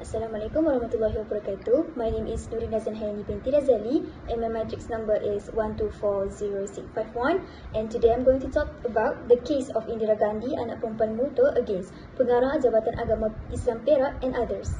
Assalamualaikum warahmatullahi wabarakatuh. My name is Indira binti Razali and my matrix number is 1240651, and today I'm going to talk about the case of Indira Gandhi, anak perempuan Mutho, against Pengarah Jabatan Agama Islam Perak and others.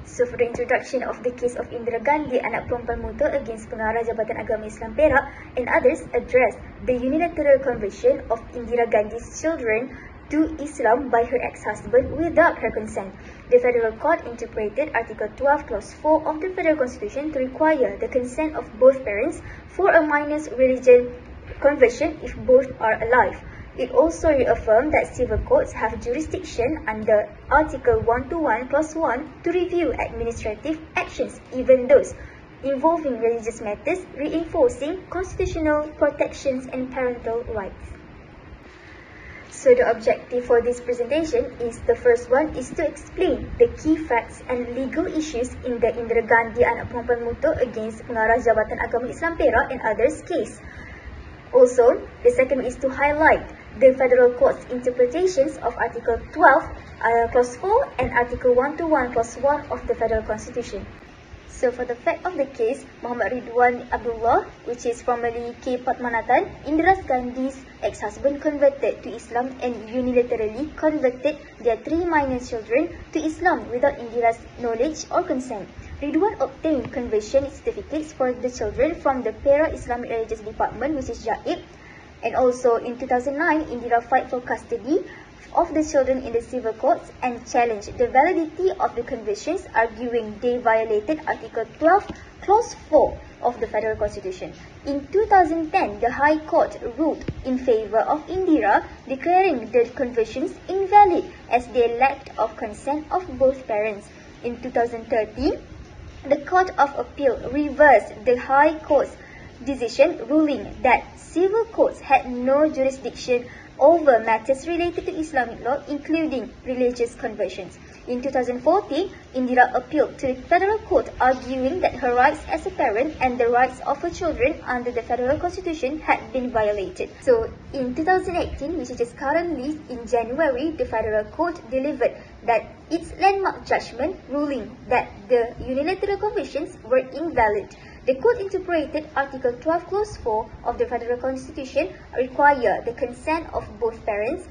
So for the introduction of the case of Indira Gandhi, anak perempuan Mutho, against Pengarah Jabatan Agama Islam Perak and others, address the unilateral conversion of Indira Gandhi's children to Islam by her ex-husband without her consent. The Federal Court interpreted Article 12, Clause 4 of the Federal Constitution to require the consent of both parents for a minor's religion conversion if both are alive. It also reaffirmed that civil courts have jurisdiction under Article 121, Clause 1 to review administrative actions, even those involving religious matters, reinforcing constitutional protections and parental rights. So the objective for this presentation is, the first one is to explain the key facts and legal issues in the Indira Gandhi, anak perempuan Mutho, against Pengarah Jabatan Agama Islam Perak and others case. Also, the second is to highlight the Federal Court's interpretations of Article 12, Clause 4 and Article 121, Clause 1 of the Federal Constitution. So for the fact of the case, Muhammad Ridwan Abdullah, which is formerly K. Padmanathan, Indira Gandhi's ex-husband, converted to Islam and unilaterally converted their 3 minor children to Islam without Indira's knowledge or consent. Ridwan obtained conversion certificates for the children from the Perak Islamic Religious Department, which is JAIB, and also in 2009, Indira filed for custody of the children in the civil courts and challenged the validity of the convictions, arguing they violated Article 12, Clause 4 of the Federal Constitution. In 2010, the High Court ruled in favor of Indira, declaring the convictions invalid as they lacked of consent of both parents. In 2013, the Court of Appeal reversed the High Court's decision, ruling that civil courts had no jurisdiction over matters related to Islamic law, including religious conversions. In 2014, Indira appealed to the Federal Court, arguing that her rights as a parent and the rights of her children under the Federal Constitution had been violated. So, in 2018, which is just currently in January, the Federal Court delivered that its landmark judgment, ruling that the unilateral convictions were invalid. The court interpreted Article 12, Clause 4 of the Federal Constitution require the consent of both parents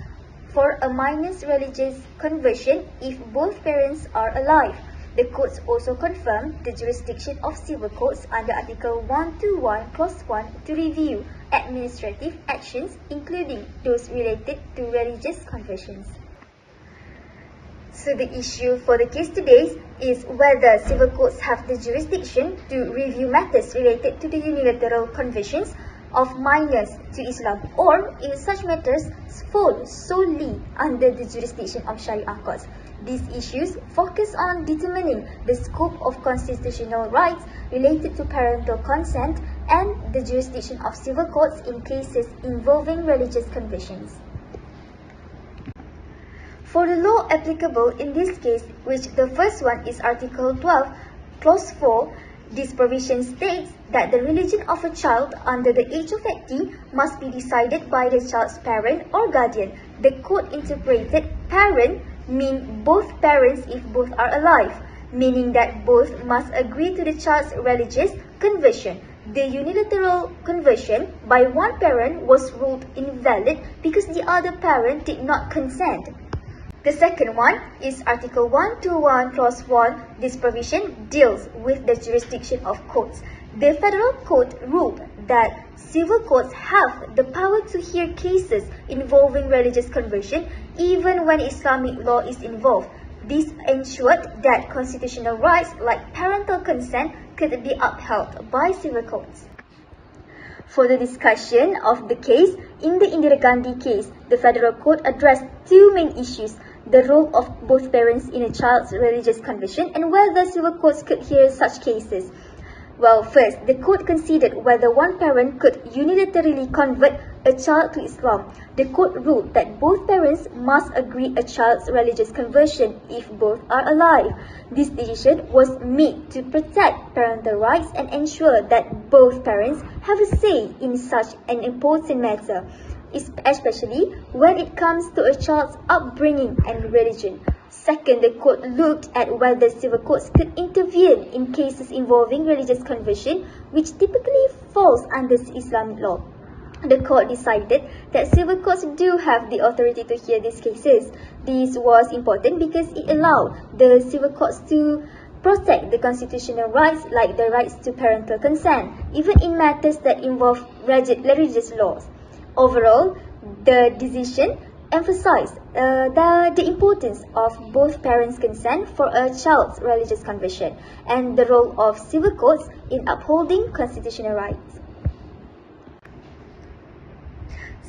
for a minor's religious conversion if both parents are alive. The courts also confirmed the jurisdiction of civil courts under Article 121, Clause 1 to review administrative actions, including those related to religious conversions. So the issue for the case today is whether civil courts have the jurisdiction to review matters related to the unilateral conversions of minors to Islam, or if such matters fall solely under the jurisdiction of Sharia courts. These issues focus on determining the scope of constitutional rights related to parental consent and the jurisdiction of civil courts in cases involving religious conversions. For the law applicable in this case, which the first one is Article 12, Clause 4, this provision states that the religion of a child under the age of 18 must be decided by the child's parent or guardian. The court interpreted parent mean both parents if both are alive, meaning that both must agree to the child's religious conversion. The unilateral conversion by one parent was ruled invalid because the other parent did not consent. The second one is Article 121, Clause 1. This provision deals with the jurisdiction of courts. The Federal Court ruled that civil courts have the power to hear cases involving religious conversion even when Islamic law is involved. This ensured that constitutional rights like parental consent could be upheld by civil courts. For the discussion of the case, in the Indira Gandhi case, the Federal Court addressed 2 main issues: the role of both parents in a child's religious conversion and whether civil courts could hear such cases. Well, first, the court considered whether one parent could unilaterally convert a child to Islam. The court ruled that both parents must agree a child's religious conversion if both are alive. This decision was made to protect parental rights and ensure that both parents have a say in such an important matter, especially when it comes to a child's upbringing and religion. Second, the court looked at whether civil courts could intervene in cases involving religious conversion, which typically falls under Islamic law. The court decided that civil courts do have the authority to hear these cases. This was important because it allowed the civil courts to protect the constitutional rights like the rights to parental consent, even in matters that involve religious laws. Overall, the decision emphasized the importance of both parents' consent for a child's religious conversion and the role of civil courts in upholding constitutional rights.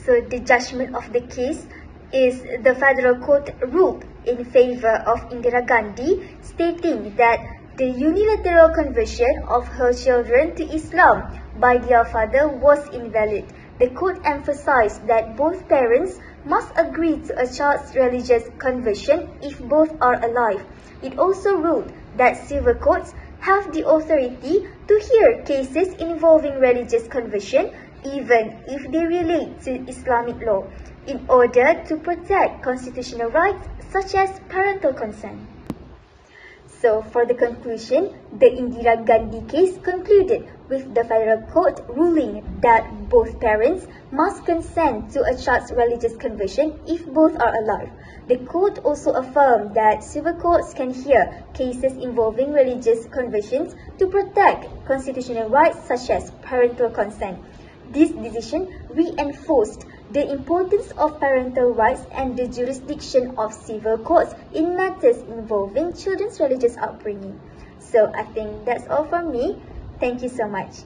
So the judgment of the case is the federal court ruled in favor of Indira Gandhi, stating that the unilateral conversion of her children to Islam by their father was invalid. The court emphasized that both parents must agree to a child's religious conversion if both are alive. It also ruled that civil courts have the authority to hear cases involving religious conversion even if they relate to Islamic law, in order to protect constitutional rights such as parental consent. So, for the conclusion, the Indira Gandhi case concluded with the federal court ruling that both parents must consent to a child's religious conversion if both are alive. The court also affirmed that civil courts can hear cases involving religious conversions to protect constitutional rights such as parental consent. This decision reinforced the importance of parental rights and the jurisdiction of civil courts in matters involving children's religious upbringing. So I think that's all from me. Thank you so much.